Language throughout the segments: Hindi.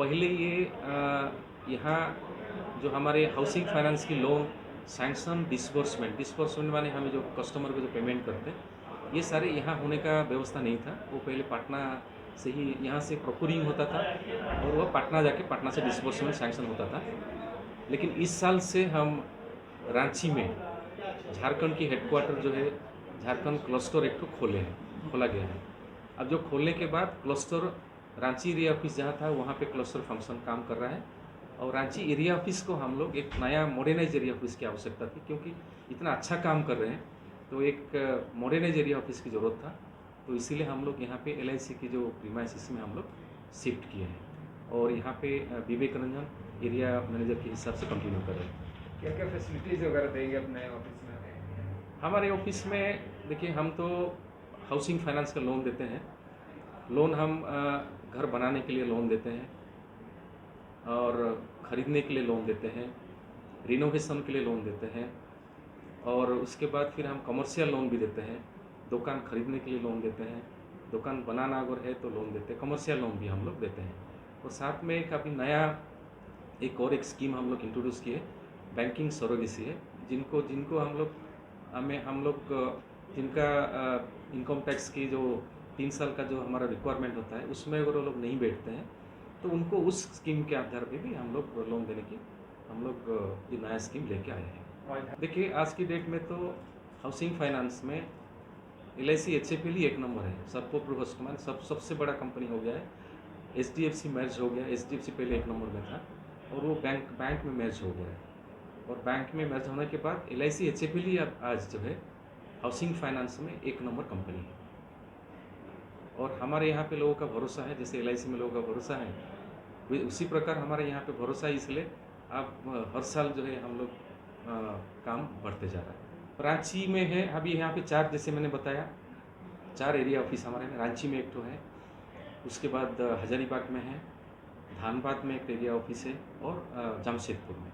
पहले ये यहाँ जो हमारे हाउसिंग फाइनेंस की लोन सैंक्शन डिसबर्समेंट डिसबर्समेंट माने हमें जो कस्टमर को जो पेमेंट करते हैं, ये सारे यहाँ होने का व्यवस्था नहीं था। वो पहले पटना से ही यहाँ से प्रोक्योरिंग होता था और वह पटना जाके पटना से डिसबर्समेंट सैंक्शन होता था। लेकिन इस साल से हम रांची में झारखंड की हेडक्वार्टर जो है झारखंड क्लस्टर एक तो खोला गया है। अब जो खोलने के बाद क्लस्टर रांची एरिया ऑफिस जहाँ था वहाँ पे क्लस्टर फंक्शन काम कर रहा है और रांची एरिया ऑफिस को हम लोग एक नया मॉडर्नाइज एरिया ऑफिस की आवश्यकता थी, क्योंकि इतना अच्छा काम कर रहे हैं तो एक मॉडर्नाइज एरिया ऑफिस की ज़रूरत था। तो इसीलिए हम लोग यहाँ पे LIC की जो प्रीमाइसिस में हम लोग शिफ्ट किए हैं और यहाँ पे विवेक रंजन एरिया मैनेजर के हिसाब से कंटिन्यू कर रहे हैं। क्या क्या फैसिलिटीज़ वगैरह देंगे अपने ऑफिस में? हमारे ऑफिस में देखिए, हम तो हाउसिंग फाइनेंस का लोन देते हैं। लोन हम घर बनाने के लिए लोन देते हैं और ख़रीदने के लिए लोन देते हैं, रिनोवेशन के लिए लोन देते हैं और उसके बाद फिर हम कमर्शियल लोन भी देते हैं। दुकान खरीदने के लिए लोन देते हैं, दुकान बनाना अगर है तो लोन देते हैं, कमर्शियल लोन भी हम लोग देते हैं। और साथ में एक अभी नया एक स्कीम हम लोग इंट्रोड्यूस किए, बैंकिंग सरोगेसी है। जिनको जिनको हम लोग जिनका इनकम टैक्स की जो 3 साल का जो हमारा रिक्वायरमेंट होता है उसमें अगर वो लोग नहीं बैठते हैं तो उनको उस स्कीम के आधार पे भी हम लोग लोन देने की ये नया स्कीम लेके आए हैं। देखिए, आज की डेट में तो हाउसिंग फाइनेंस में LIC HFL ही एक नंबर है। सबको प्रोहस्ट मान सबसे बड़ा कंपनी हो गया है। HDFC मर्ज हो गया। HDFC पहले एक नंबर में था और वो बैंक में मर्ज हो गया है और बैंक में मर्ज होने के बाद LIC HFL ही अब आज जो है हाउसिंग फाइनेंस में एक नंबर कंपनी है। और हमारे यहाँ पे लोगों का भरोसा है, जैसे LIC में लोगों का भरोसा है उसी प्रकार हमारे यहाँ पे भरोसा है, इसलिए अब हर साल जो है हम लोग काम बढ़ते जा रहा है। रांची में है अभी यहाँ पे 4, जैसे मैंने बताया 4 एरिया ऑफिस हमारे में। रांची में एक तो है, उसके बाद हजारीबाग में है, धानबाद में एक एरिया ऑफिस है और जमशेदपुर में।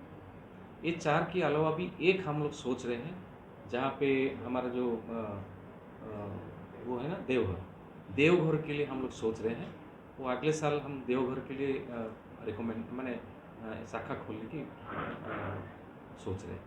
ये 4 के अलावा भी एक हम लोग सोच रहे हैं जहाँ पे हमारा जो वो है ना देवघर के लिए हम लोग सोच रहे हैं। वो अगले साल हम देवघर के लिए शाखा खोलने की सोच रहे हैं।